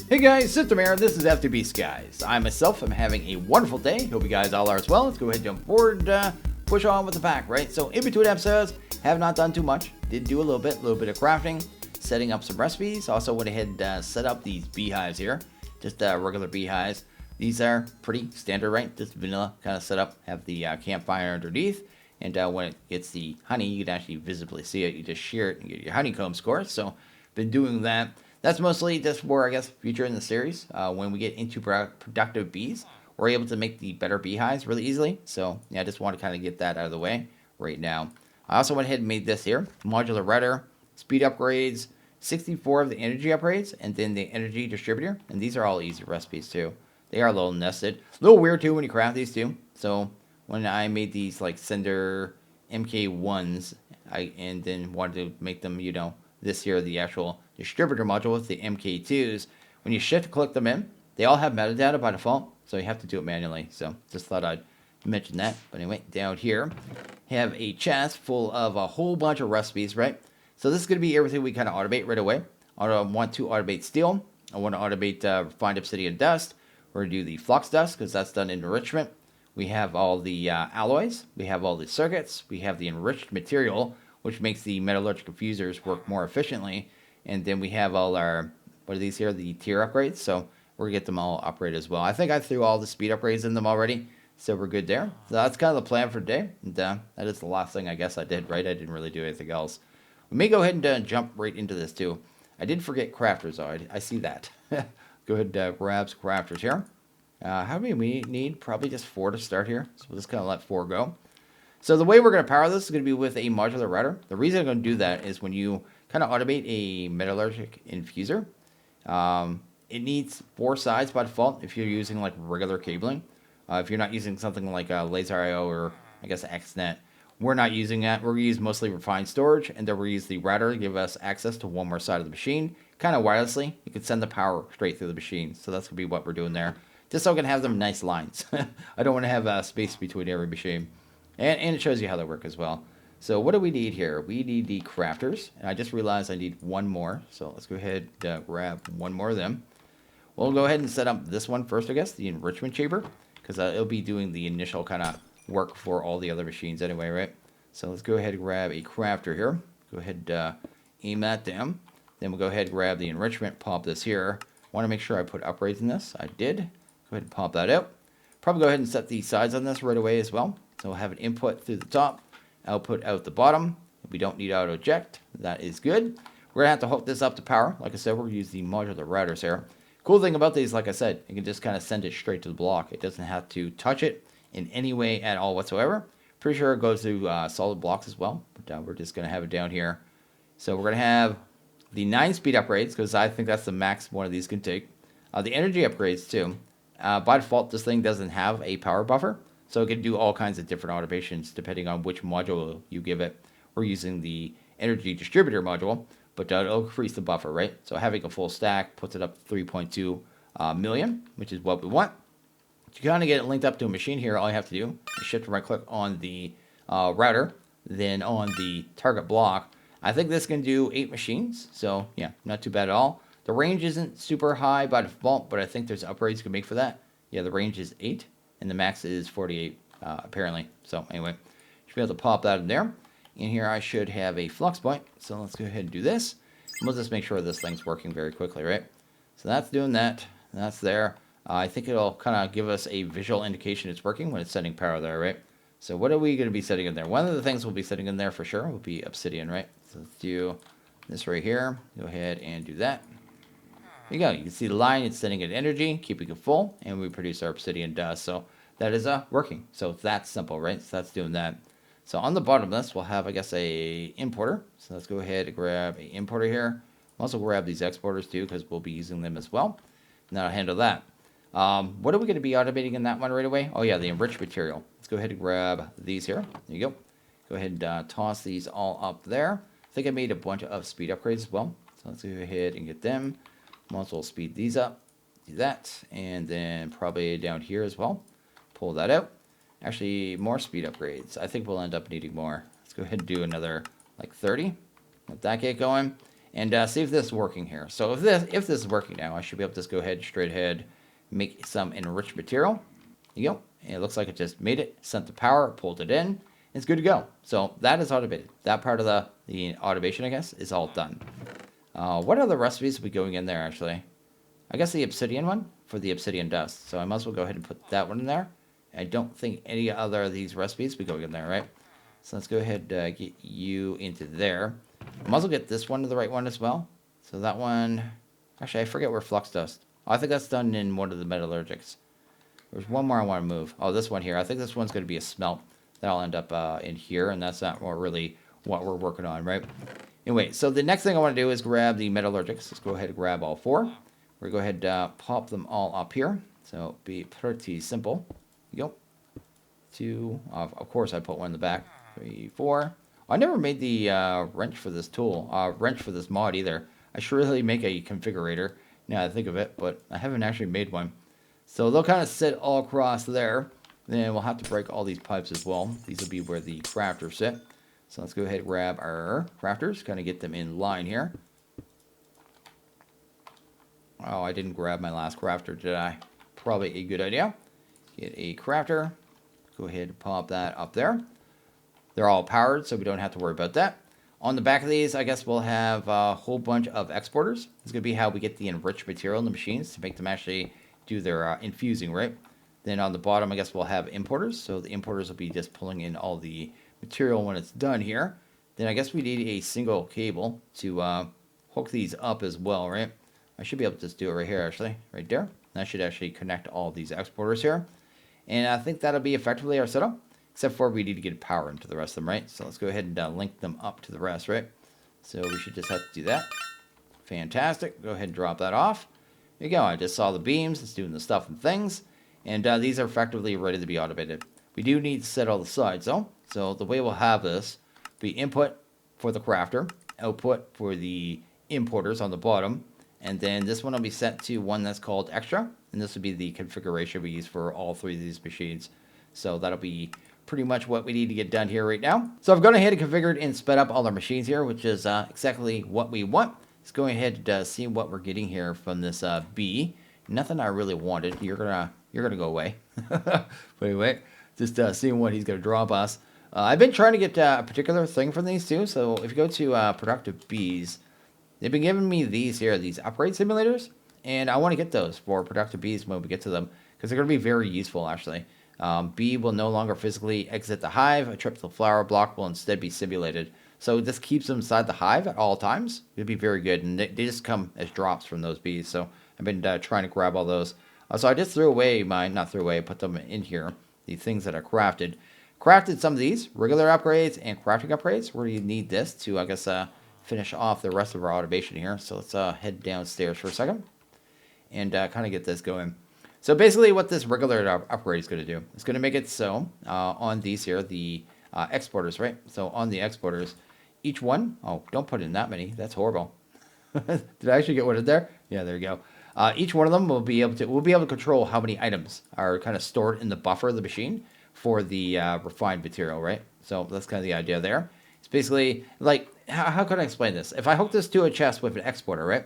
Hey guys, System here. This is FTB Skies. I myself am having a wonderful day. Hope you guys all are as well. Let's go ahead and jump forward, push on with the pack, right? So in between episodes, have not done too much. Did do a little bit of crafting, setting up some recipes. Also went ahead and set up these beehives here, just regular beehives. These are pretty standard, right? Just vanilla kind of setup. Have the campfire underneath, and when it gets the honey, you can actually visibly see it. You just shear it and get your honeycomb score. So been doing that. That's mostly just for, I guess, future in the series. When we get into productive bees, we're able to make the better beehives really easily. So, yeah, I just want to kind of get that out of the way right now. I also went ahead and made this here. Modular router, speed upgrades, 64 of the energy upgrades, and then the energy distributor. And these are all easy recipes, too. They are a little nested. A little weird, too, when you craft these, too. So, when I made these, like, Cinder MK1s, and then wanted to make them, you know, this here, the actual distributor module with the MK2s. When you shift click them in, they all have metadata by default, so you have to do it manually. So just thought I'd mention that. But anyway, down here, have a chest full of a whole bunch of recipes, right? So this is going to be everything we kind of automate right away. I want to automate steel. I want to automate refined obsidian dust. We're going to do the flux dust because that's done in enrichment. We have all the alloys. We have all the circuits. We have the enriched material, which makes the metallurgical fusers work more efficiently. And then we have all our, what are these here, the tier upgrades. So we're going to get them all upgraded as well. I think I threw all the speed upgrades in them already, so we're good there. So that's kind of the plan for today. And that is the last thing I guess I did, right? I didn't really do anything else. We may go ahead and jump right into this too. I did forget crafters, though. I see that. Go ahead and grab some crafters here. How many we need? Probably just 4 to start here. So we'll just kind of let 4 go. So the way we're going to power this is going to be with a modular router. The reason I'm going to do that is when you kind of automate a metallurgic infuser, it needs 4 sides by default if you're using like regular cabling. If you're not using something like Laser IO or I guess XNet, we're not using that. We're going to use mostly refined storage, and then we'll use the router to give us access to one more side of the machine, kind of wirelessly. You can send the power straight through the machine. So that's going to be what we're doing there. Just so I can have them nice lines. I don't want to have space between every machine. And it shows you how they work as well. So what do we need here? We need the crafters. And I just realized I need one more. So let's go ahead and grab one more of them. We'll go ahead and set up this one first, I guess, the enrichment chamber. Because it'll be doing the initial kind of work for all the other machines anyway, right? So let's go ahead and grab a crafter here. Go ahead and aim that down. Then we'll go ahead and grab the enrichment, pop this here. Want to make sure I put upgrades in this. I did. Go ahead and pop that out. Probably go ahead and set the sides on this right away as well. So we'll have an input through the top, output out the bottom. We don't need auto eject. That is good. We're going to have to hook this up to power. Like I said, we're going to use the modular routers here. Cool thing about these, like I said, you can just kind of send it straight to the block. It doesn't have to touch it in any way at all whatsoever. Pretty sure it goes through solid blocks as well. But we're just going to have it down here. So we're going to have the 9 speed upgrades, because I think that's the max one of these can take. The energy upgrades too. By default, this thing doesn't have a power buffer. So it can do all kinds of different automations depending on which module you give it. We're using the energy distributor module, but it'll increase the buffer, right? So having a full stack puts it up to 3.2 million, which is what we want. To kind of get it linked up to a machine here, all you have to do is shift right click on the router, then on the target block. I think this can do 8 machines, so yeah, not too bad at all. The range isn't super high by default, but I think there's upgrades you can make for that. Yeah, the range is 8. And the max is 48, apparently. So anyway, should be able to pop that in there. In here, I should have a flux point. So let's go ahead and do this. And we'll just make sure this thing's working very quickly, right? So that's doing that. That's there. I think it'll kind of give us a visual indication it's working when it's sending power there, right? So what are we going to be setting in there? One of the things we'll be setting in there for sure will be obsidian, right? So let's do this right here. Go ahead and do that. There you go. You can see the line. It's sending it energy, keeping it full, and we produce our obsidian dust. So that is working. So it's that simple, right? So that's doing that. So on the bottom of this, we'll have, I guess, a importer. So let's go ahead and grab an importer here. We'll also grab these exporters too, because we'll be using them as well. And that'll handle that. What are we going to be automating in that one right away? Oh yeah, the enriched material. Let's go ahead and grab these here. There you go. Go ahead and toss these all up there. I think I made a bunch of speed upgrades as well. So let's go ahead and get them. Might as well speed these up. Do that. And then probably down here as well. Pull that out. Actually, more speed upgrades. I think we'll end up needing more. Let's go ahead and do another like 30. Let that get going. and see if this is working here. So if this is working now, I should be able to just go ahead, straight ahead, make some enriched material. There you go. And it looks like it just made it, sent the power, pulled it in. It's good to go. So that is automated. That part of the automation, I guess, is all done. What other recipes will be going in there, actually? I guess the obsidian one for the obsidian dust. So I might as well go ahead and put that one in there. I don't think any other of these recipes will be going in there, right? So let's go ahead and get you into there. I might as well get this one to the right one as well. So that one... Actually, I forget where flux dust. Oh, I think that's done in one of the metallurgics. There's one more I want to move. Oh, this one here. I think this one's going to be a smelt. That'll end up in here, and that's not really what we're working on, right? Anyway, so the next thing I want to do is grab the metallurgics. Let's go ahead and grab all four. We're going to go ahead and pop them all up here. So it'll be pretty simple. Yep. 2. Of course, I put one in the back. 3, 4. I never made the wrench for this tool, wrench for this mod either. I should really make a configurator now that I think of it, but I haven't actually made one. So they'll kind of sit all across there. Then we'll have to break all these pipes as well. These will be where the crafters sit. So let's go ahead and grab our crafters, kind of get them in line here. Oh, I didn't grab my last crafter, did I? Probably a good idea. Get a crafter. Go ahead and pop that up there. They're all powered, so we don't have to worry about that. On the back of these, I guess we'll have a whole bunch of exporters. It's going to be how we get the enriched material in the machines to make them actually do their infusing, right? Then on the bottom, I guess we'll have importers. So the importers will be just pulling in all the material when it's done here. Then I guess we need a single cable to hook these up as well, right? I should be able to just do it right here, actually, right there. That should actually connect all these exporters here. And I think that'll be effectively our setup, except for we need to get power into the rest of them, right? So let's go ahead and link them up to the rest, right? So we should just have to do that. Fantastic. Go ahead and drop that off. There you go. I just saw the beams. It's doing the stuff and things. And these are effectively ready to be automated. We do need to set all the sides, though. So the way we'll have this be input for the crafter, output for the importers on the bottom, and then this one will be set to one that's called extra, and this will be the configuration we use for all three of these machines. So that'll be pretty much what we need to get done here right now. So I've gone ahead and configured and sped up all our machines here, which is exactly what we want. Let's go ahead and see what we're getting here from this B. Nothing I really wanted. You're gonna go away. But anyway, just seeing what he's gonna drop us. I've been trying to get a particular thing from these two. So if you go to productive bees, they've been giving me these here, these upgrade simulators, and I want to get those for productive bees when we get to them because they're gonna be very useful actually. Bee will no longer physically exit the hive. A trip to the flower block will instead be simulated. So this keeps them inside the hive at all times. It'd be very good, and they just come as drops from those bees. So I've been trying to grab all those. So I just threw away put them in here, the things that I crafted. Crafted some of these, regular upgrades and crafting upgrades, where you need this to, I guess, finish off the rest of our automation here. So let's head downstairs for a second and kind of get this going. So basically what this regular upgrade is going to do, it's going to make it so on these here, the exporters, right? So on the exporters, each one, oh, don't put in that many. That's horrible. Did I actually get one in there? Yeah, there you go. Each one of them we'll be able to control how many items are kind of stored in the buffer of the machine for the refined material, right? So that's kind of the idea there. It's basically like, how can I explain this? If I hook this to a chest with an exporter, right?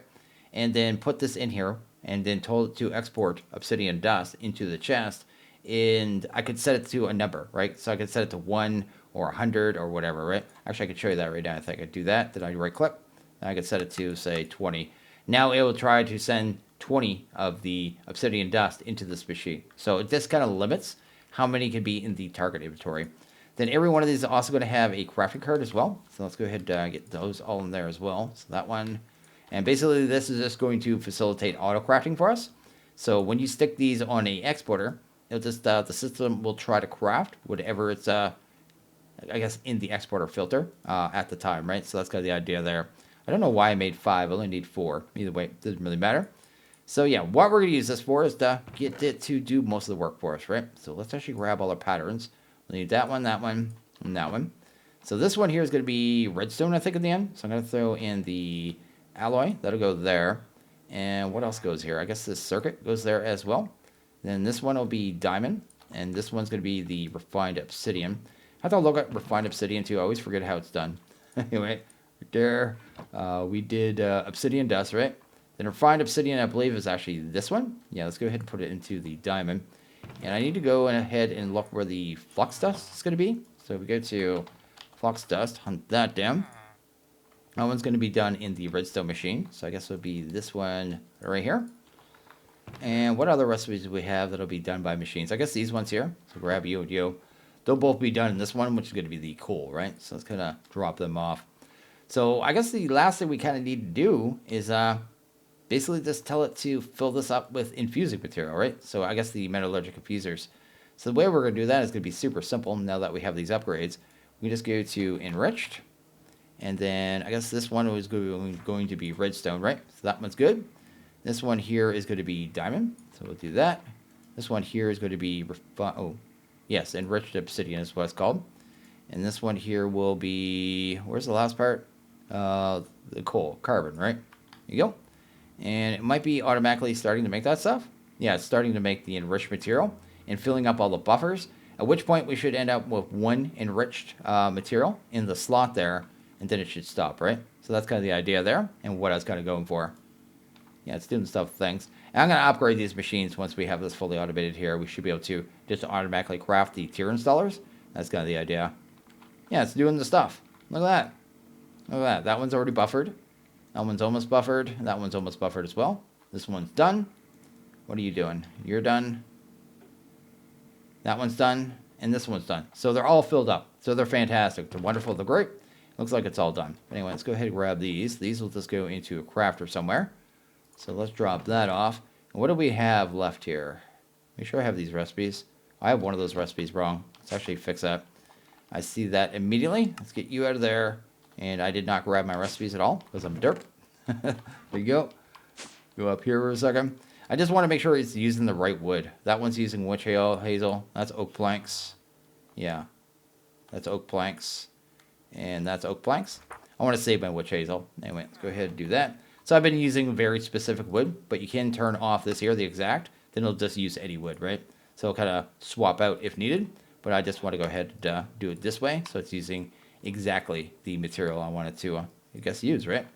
And then put this in here and then told it to export obsidian dust into the chest, and I could set it to a number, right? So I could set it to 1 or 100 or whatever, right? Actually, I could show you that right now. I think I could do that. Then I right click. And I could set it to, say, 20. Now it will try to send 20 of the obsidian dust into this machine. So this kind of limits how many can be in the target inventory. Then every one of these is also going to have a crafting card as well. So let's go ahead and get those all in there as well. So that one. And basically this is just going to facilitate auto crafting for us. So when you stick these on a exporter, it'll just the system will try to craft whatever it's I guess in the exporter filter at the time, right? So that's kind of the idea there. I don't know why I made 5. I only need 4. Either way, it doesn't really matter. So yeah, what we're going to use this for is to get it to do most of the work for us, right? So let's actually grab all our patterns. We'll need that one, and that one. So this one here is going to be redstone, I think, in the end. So I'm going to throw in the alloy. That'll go there. And what else goes here? I guess this circuit goes there as well. Then this one will be diamond. And this one's going to be the refined obsidian. I have to look at refined obsidian too. I always forget how it's done. Anyway, right there. We did obsidian dust, right? Then refined obsidian, I believe, is actually this one. Yeah, let's go ahead and put it into the diamond. And I need to go ahead and look where the flux dust is going to be. So we go to flux dust, hunt that down. That one's going to be done in the redstone machine. So I guess it would be this one right here. And what other recipes do we have that'll be done by machines? I guess these ones here. So grab you and you. They'll both be done in this one, which is going to be the coal, right? So let's kind of drop them off. So I guess the last thing we kind of need to do is basically just tell it to fill this up with infusing material, right? So I guess the metallurgic infusers. So the way we're going to do that is going to be super simple now that we have these upgrades. We just go to enriched. And then I guess this one is going to be redstone, right? So that one's good. This one here is going to be diamond. So we'll do that. This one here is going to be, enriched obsidian is what it's called. And this one here will be, where's the last part? The coal, carbon, right? There you go. And it might be automatically starting to make that stuff. Yeah, it's starting to make the enriched material and filling up all the buffers. At which point we should end up with one enriched material in the slot there. And then it should stop, right? So that's kind of the idea there and what I was kind of going for. Yeah, it's doing stuff things. And I'm going to upgrade these machines once we have this fully automated here. We should be able to just automatically craft the tier installers. That's kind of the idea. Yeah, it's doing the stuff. Look at that. Look at that. That one's already buffered. That one's almost buffered. That one's almost buffered as well. This one's done. What are you doing? You're done. That one's done. And this one's done. So they're all filled up. So they're fantastic. They're wonderful. They're great. Looks like it's all done. Anyway, let's go ahead and grab these. These will just go into a crafter somewhere. So let's drop that off. And what do we have left here? Make sure I have these recipes. I have one of those recipes wrong. Let's actually fix that. I see that immediately. Let's get you out of there. And I did not grab my recipes at all because I'm a derp. There you go. Go up here for a second. I just want to make sure it's using the right wood. That one's using witch hazel. That's oak planks. Yeah. That's oak planks. And that's oak planks. I want to save my witch hazel. Anyway, let's go ahead and do that. So I've been using very specific wood, but you can turn off this here, the exact. Then it'll just use any wood, right? So it'll kind of swap out if needed. But I just want to go ahead and do it this way. So it's using exactly the material I wanted to, use, right?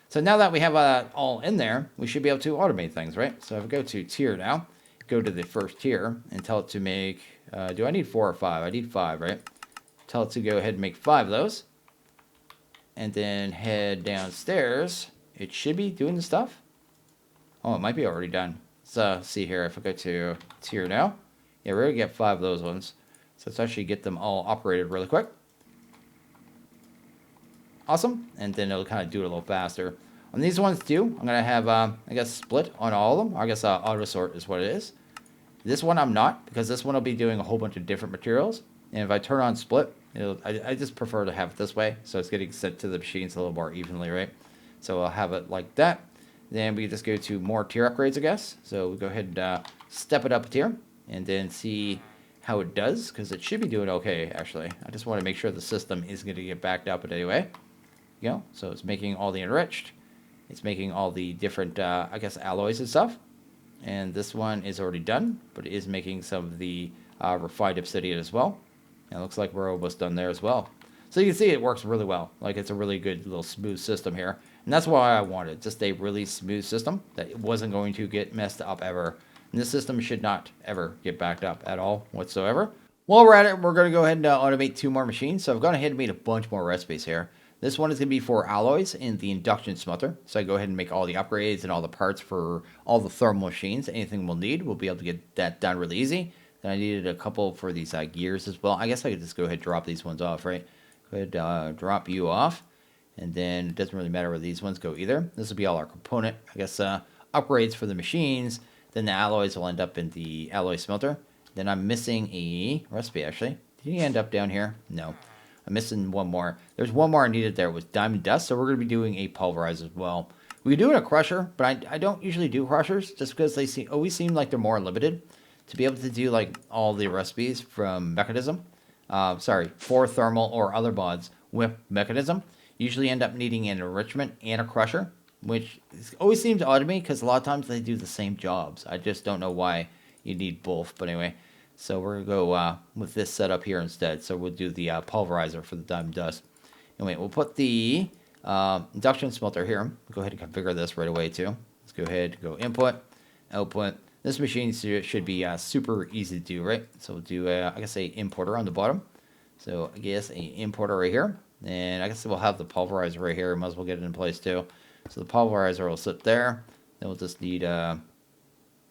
So now that we have all in there, we should be able to automate things, right? So if I go to tier now, go to the first tier and tell it to make, do I need 4 or 5? I need 5, right? Tell it to go ahead and make 5 of those. And then head downstairs. It should be doing the stuff. Oh, it might be already done. Let's see here. If I go to tier now. Yeah, we're going to get 5 of those ones. So let's actually get them all operated really quick. Awesome. And then it'll kind of do it a little faster. On these ones too, I'm going to have, split on all of them. I guess auto sort is what it is. This one I'm not, because this one will be doing a whole bunch of different materials. And if I turn on split, I just prefer to have it this way, so it's getting sent to the machines a little more evenly, right? So I'll have it like that. Then we just go to more tier upgrades, I guess. So we go ahead and step it up a tier, and then see how it does, because it should be doing okay, actually. I just want to make sure the system isn't going to get backed up in any way. So it's making all the enriched. It's making all the different, alloys and stuff. And this one is already done, but it is making some of the refined obsidian as well. And it looks like we're almost done there as well. So you can see it works really well. Like, it's a really good little smooth system here. And that's why I wanted just a really smooth system that it wasn't going to get messed up ever. And this system should not ever get backed up at all whatsoever. While we're at it, we're going to go ahead and automate 2 more machines. So I've gone ahead and made a bunch more recipes here. This one is going to be for alloys in the induction smelter. So I go ahead and make all the upgrades and all the parts for all the thermal machines. Anything we'll need, we'll be able to get that done really easy. Then I needed a couple for these gears as well. I guess I could just go ahead and drop these ones off, right? Go ahead, drop you off. And then it doesn't really matter where these ones go either. This will be all our component, upgrades for the machines. Then the alloys will end up in the alloy smelter. Then I'm missing a recipe, actually. Did he end up down here? No. I'm missing one more. There's one more I needed there with diamond dust, so we're going to be doing a pulverizer as well. We do it a crusher, but I don't usually do crushers just because they always seem like they're more limited. To be able to do like all the recipes from Mekanism, for thermal or other mods with Mekanism, usually end up needing an enrichment and a crusher, which always seems odd to me because a lot of times they do the same jobs. I just don't know why you need both, but anyway. So we're going to go with this setup here instead. So we'll do the pulverizer for the diamond dust. Anyway, we'll put the Induction smelter here. Go ahead and configure this right away too. Let's go ahead, go input, output. This machine should be super easy to do, right? So we'll do, I guess, a importer on the bottom. So I guess a importer right here. And I guess we'll have the pulverizer right here. Might as well get it in place too. So the pulverizer will sit there. Then we'll just need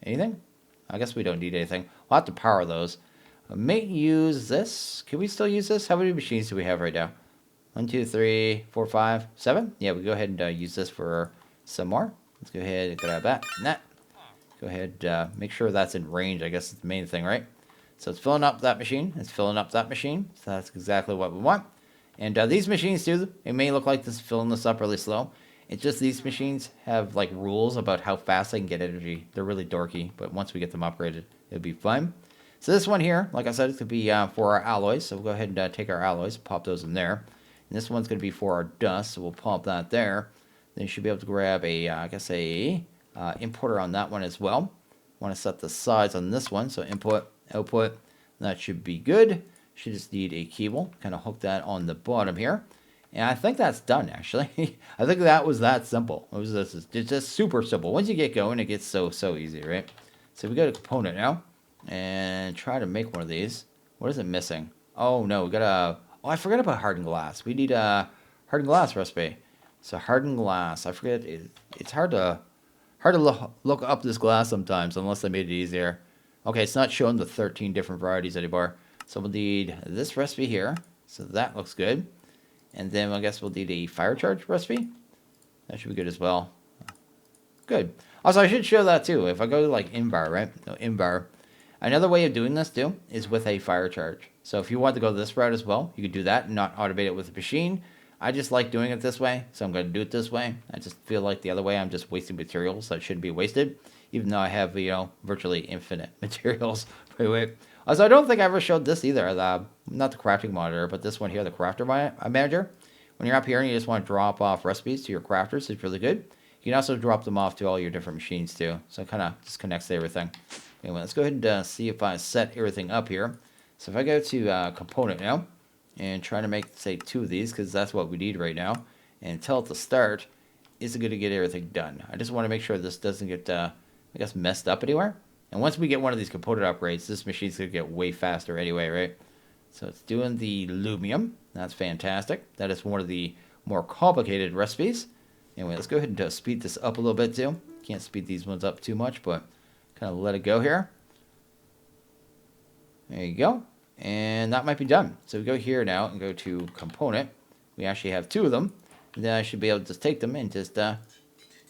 anything. I guess we don't need anything. We'll have to power those. I may use this. Can we still use this? How many machines do we have right now? 1, 2, 3, 4, 5, 7. Yeah, we go ahead and use this for some more. Let's go ahead and grab that and that. Go ahead, make sure that's in range. I guess it's the main thing, right? So it's filling up that machine. It's filling up that machine. So that's exactly what we want. And these machines too, it may look like this is filling this up really slow. It's just these machines have like rules about how fast they can get energy. They're really dorky, but once we get them upgraded, it'll be fun. So this one here, like I said, it's going to be for our alloys. So we'll go ahead and take our alloys, pop those in there. And this one's going to be for our dust, so we'll pop that there. Then you should be able to grab a, I guess a importer on that one as well. Want to set the size on this one, so input, output, that should be good. Should just need a cable, kind of hook that on the bottom here. And I think that's done, actually. I think that was that simple. It was just super simple. Once you get going, it gets so easy, right? So we got a component now, and try to make one of these. What is it missing? Oh no, we got a. Oh, I forgot about hardened glass. We need a hardened glass recipe. So hardened glass. I forget. It's hard to look up this glass sometimes, unless I made it easier. Okay, it's not showing the 13 different varieties anymore. So we'll need this recipe here. So that looks good. And then I guess we'll need a fire charge recipe. That should be good as well. Good. Also, I should show that too. If I go to like inbar, right? No, inbar. Another way of doing this too is with a fire charge. So if you want to go this route as well, you could do that and not automate it with a machine. I just like doing it this way, so I'm going to do it this way. I just feel like the other way I'm just wasting materials that shouldn't be wasted, even though I have, you know, virtually infinite materials. Wait. Also, I don't think I ever showed this either. Not the crafting monitor, but this one here, the crafter manager. When you're up here and you just want to drop off recipes to your crafters, it's really good. You can also drop them off to all your different machines too. So it kind of just connects to everything. Anyway, let's go ahead and see if I set everything up here. So if I go to component now and try to make, say, 2 of these, because that's what we need right now, and tell it to start, is it going to get everything done? I just want to make sure this doesn't get, I guess, messed up anywhere. And once we get one of these component upgrades, this machine's going to get way faster anyway, right? So it's doing the lumium. That's fantastic. That is one of the more complicated recipes. Anyway, let's go ahead and speed this up a little bit too. Can't speed these ones up too much, but kind of let it go here. There you go. And that might be done. So we go here now and go to component. We actually have 2 of them. And then I should be able to just take them and just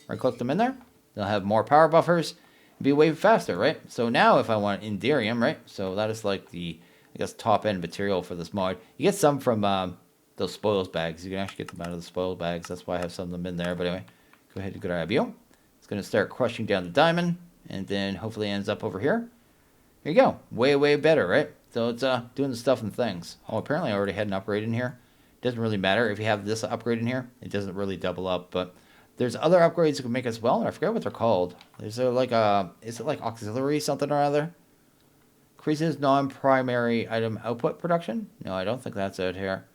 right-click them in there. They'll have more power buffers. Be way faster, right? So now if I want Inderium, right? So that is like the, I guess, top-end material for this mod. You get some from those spoils bags. You can actually get them out of the spoils bags. That's why I have some of them in there. But anyway, go ahead and grab you. It's going to start crushing down the diamond. And then hopefully ends up over here. There you go. Way better, right? So it's doing the stuff and things. Oh, apparently I already had an upgrade in here. It doesn't really matter if you have this upgrade in here. It doesn't really double up, but there's other upgrades you can make as well. I forget what they're called. Is there like is it like auxiliary something or other? Increases non-primary item output production? No, I don't think that's out here.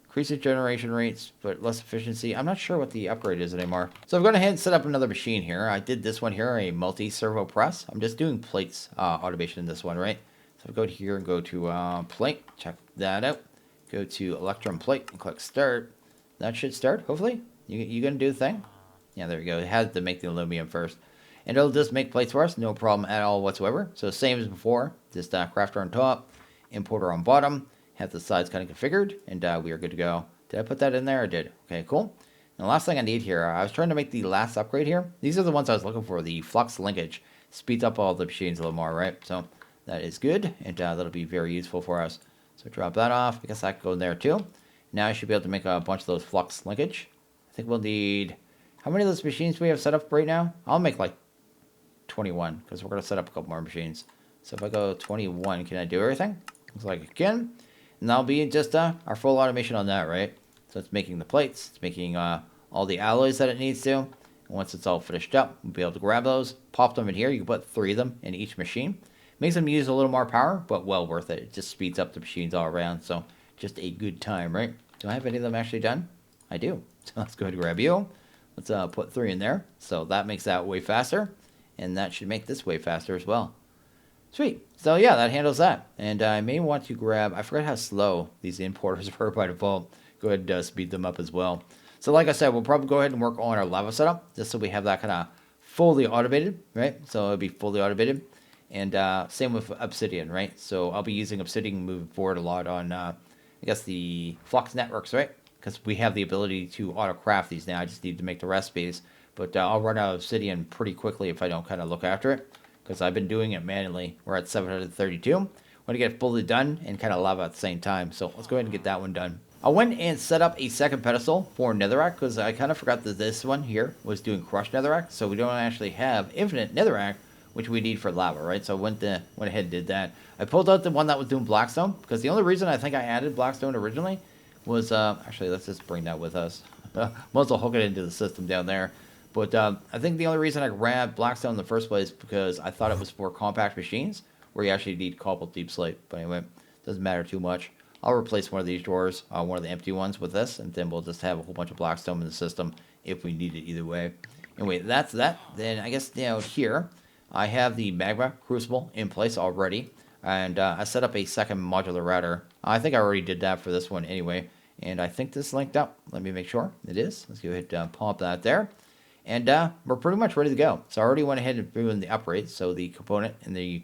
Increases generation rates, but less efficiency. I'm not sure what the upgrade is anymore. So I'm going ahead and set up another machine here. I did this one here, a multi-servo press. I'm just doing plates automation in this one, right? So go to here and go to plate. Check that out. Go to Electrum plate and click start. That should start, hopefully. You gonna do the thing? Yeah, there we go. It has to make the aluminum first. And it'll just make plates for us, no problem at all whatsoever. So same as before, just crafter on top, importer on bottom, have the sides kind of configured, and we are good to go. Did I put that in there? I did. Okay, cool. And the last thing I need here, I was trying to make the last upgrade here. These are the ones I was looking for, the flux linkage. Speeds up all the machines a little more, right? So that is good, and that'll be very useful for us. So drop that off. I guess that can go in there too. Now I should be able to make a bunch of those flux linkage. I think we'll need, how many of those machines do we have set up right now? I'll make like 21, because we're going to set up a couple more machines. So if I go 21, can I do everything? Looks like I can. And that'll be just our full automation on that, right? So it's making the plates, it's making all the alloys that it needs to. And once it's all finished up, we'll be able to grab those, pop them in here. You can put 3 of them in each machine. Makes them use a little more power, but well worth it. It just speeds up the machines all around. So just a good time, right? Do I have any of them actually done? I do. So let's go ahead and grab you. Let's put 3 in there. So that makes that way faster. And that should make this way faster as well. Sweet. So yeah, that handles that. And I may want to grab, I forgot how slow these importers were by default. Go ahead and speed them up as well. So like I said, we'll probably go ahead and work on our lava setup, just so we have that kind of fully automated, right? So it'll be fully automated. And same with Obsidian, right? So I'll be using Obsidian moving forward a lot on, I guess, the Flux networks, right? Because we have the ability to auto-craft these now. I just need to make the recipes. But I'll run out of Obsidian pretty quickly if I don't kind of look after it, because I've been doing it manually. We're at 732. I want to get it fully done and kind of lava at the same time. So let's go ahead and get that one done. I went and set up a second pedestal for netherrack, because I kind of forgot that this one here was doing crushed netherrack. So we don't actually have infinite netherrack, which we need for lava, right? So I went ahead and did that. I pulled out the one that was doing blackstone, because the only reason I think I added blackstone originally was, actually, let's just bring that with us. Might as well hook it into the system down there. But I think the only reason I grabbed blackstone in the first place because I thought it was for compact machines where you actually need cobbled deep slate. But anyway, doesn't matter too much. I'll replace one of these drawers, one of the empty ones, with this, and then we'll just have a whole bunch of blackstone in the system if we need it either way. Anyway, that's that. Then I guess now here I have the magma crucible in place already, and I set up a second modular router. I think I already did that for this one anyway, and I think this linked up. Let me make sure it is. Let's go ahead and pop that there. And we're pretty much ready to go. So I already went ahead and threw in the upgrades. So the component and the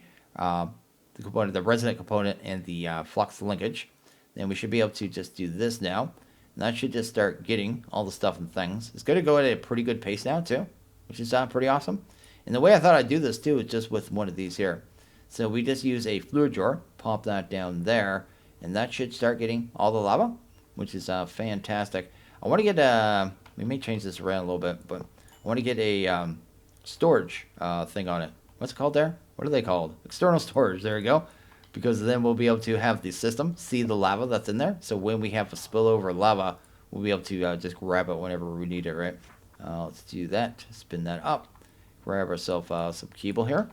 resident component and the flux linkage. Then we should be able to just do this now. And that should just start getting all the stuff and things. It's going to go at a pretty good pace now too, which is pretty awesome. And the way I thought I'd do this too is just with one of these here. So we just use a fluid drawer, pop that down there, and that should start getting all the lava, which is fantastic. I want to get, we may change this around a little bit, but I want to get a storage thing on it. What's it called there? What are they called? External storage. There we go. Because then we'll be able to have the system see the lava that's in there. So when we have a spillover lava, we'll be able to just grab it whenever we need it, right? Let's do that. Spin that up. Grab ourselves some cable here.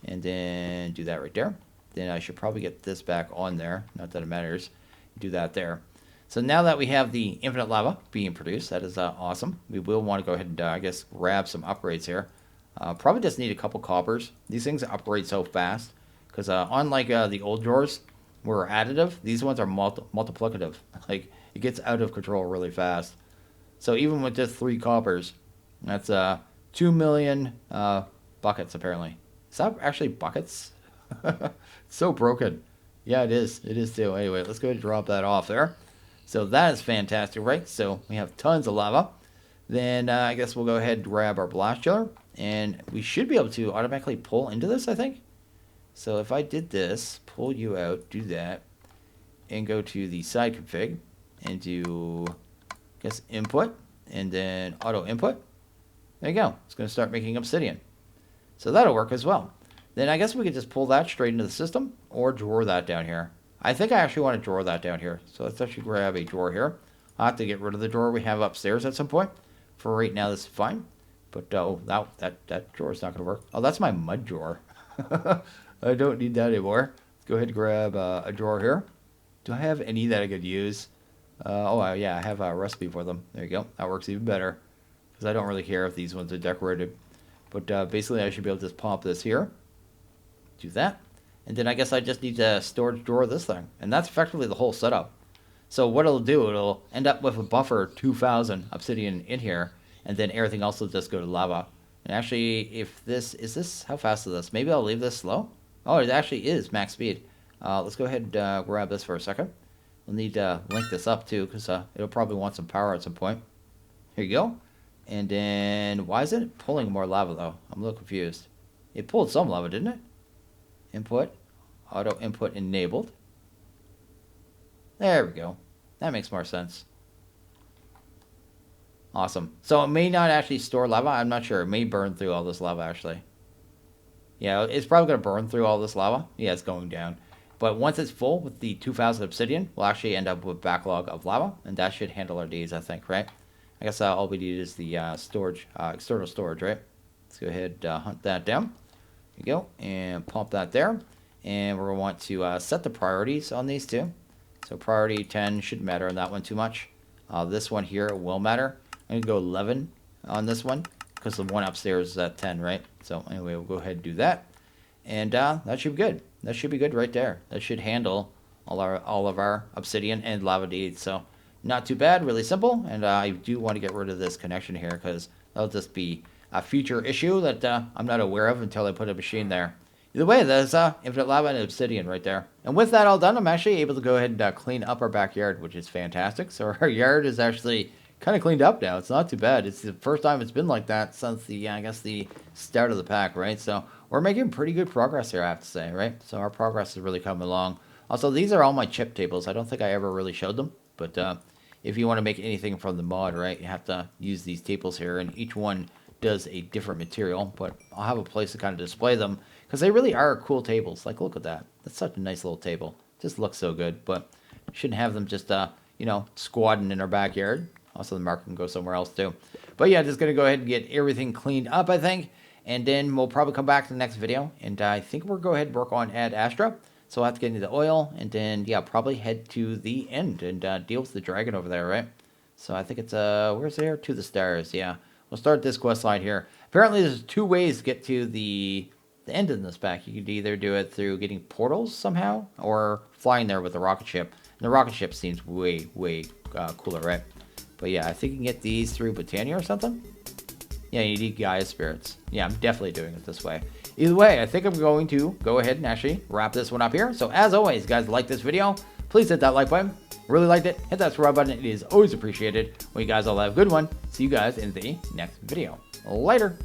And then do that right there. Then I should probably get this back on there. Not that it matters. Do that there. So now that we have the infinite lava being produced, that is awesome. We will want to go ahead and, I guess, grab some upgrades here. Probably just need a couple coppers. These things upgrade so fast. Because unlike the old drawers, were additive, these ones are multiplicative. Like, it gets out of control really fast. So even with just 3 coppers, that's 2 million buckets, apparently. Is that actually buckets? It's so broken. Yeah, it is. It is too. Anyway, let's go ahead and drop that off there. So that is fantastic, right? So we have tons of lava. Then I guess we'll go ahead and grab our blast chiller. And we should be able to automatically pull into this, I think. So if I did this, pull you out, do that, and go to the side config, and do, I guess, input, and then auto input. There you go. It's going to start making obsidian. So that'll work as well. Then I guess we could just pull that straight into the system, or drawer that down here. I think I actually want to drawer that down here. So let's actually grab a drawer here. I'll have to get rid of the drawer we have upstairs at some point. For right now, this is fine. But oh, that drawer is not going to work. Oh, that's my mud drawer. I don't need that anymore. Let's go ahead and grab a drawer here. Do I have any that I could use? Yeah, I have a recipe for them. There you go. That works even better. Because I don't really care if these ones are decorated. But basically, I should be able to just pop this here. Do that. And then I guess I just need to storage drawer this thing. And that's effectively the whole setup. So what it'll do, it'll end up with a buffer 2,000 obsidian in here. And then everything else will just go to lava. And actually, if this, how fast is this? Maybe I'll leave this slow. Oh, it actually is max speed. Let's go ahead and grab this for a second. We'll need to link this up too, because it'll probably want some power at some point. Here you go. And then, why isn't it pulling more lava though? I'm a little confused. It pulled some lava, didn't it? Input, auto input enabled. There we go. That makes more sense. Awesome. So it may not actually store lava. I'm not sure. It may burn through all this lava actually. Yeah, it's probably going to burn through all this lava. Yeah, it's going down. But once it's full with the 2,000 obsidian, we'll actually end up with a backlog of lava. And that should handle our needs, I think, right? I guess all we need is the storage, external storage, right? Let's go ahead and hunt that down. There you go. And pump that there. And we're going to want to set the priorities on these two. So priority 10 shouldn't matter on that one too much. This one here will matter. I'm gonna go 11 on this one because the one upstairs is at 10, right? So anyway, we'll go ahead and do that, and that should be good. That should be good right there. That should handle all of our obsidian and lava beads. So not too bad, really simple. And I do want to get rid of this connection here because that'll just be a future issue that I'm not aware of until I put a machine there. Either way, there's infinite lava and obsidian right there. And with that all done, I'm actually able to go ahead and clean up our backyard, which is fantastic. So our yard is actually kind of cleaned up now. It's not too bad. It's the first time it's been like that since the, I guess, the start of the pack, right? So we're making pretty good progress here, I have to say, right? So our progress is really coming along. Also, these are all my chip tables. I don't think I ever really showed them, but if you want to make anything from the mod, right, you have to use these tables here, and each one does a different material, but I'll have a place to kind of display them because they really are cool tables. Like, look at that. That's such a nice little table. Just looks so good, but shouldn't have them just, you know, squatting in our backyard. Also, the mark can go somewhere else too. But yeah, just going to go ahead and get everything cleaned up, I think. And then we'll probably come back to the next video. And I think we'll go ahead and work on Ad Astra. So I'll have to get into the oil. And then, yeah, probably head to the end and deal with the dragon over there, right? So I think it's, where's there? To the stars, yeah. We'll start this quest line here. Apparently, there's 2 ways to get to the end of this pack. You could either do it through getting portals somehow or flying there with the rocket ship. And the rocket ship seems way, way cooler, right? But yeah, I think you can get these through Botania or something. Yeah, you need Gaia spirits. Yeah, I'm definitely doing it this way. Either way, I think I'm going to go ahead and actually wrap this one up here. So as always, guys, like this video, please hit that like button. Really liked it, hit that subscribe button. It is always appreciated. Well, you guys all have a good one. See you guys in the next video. Later.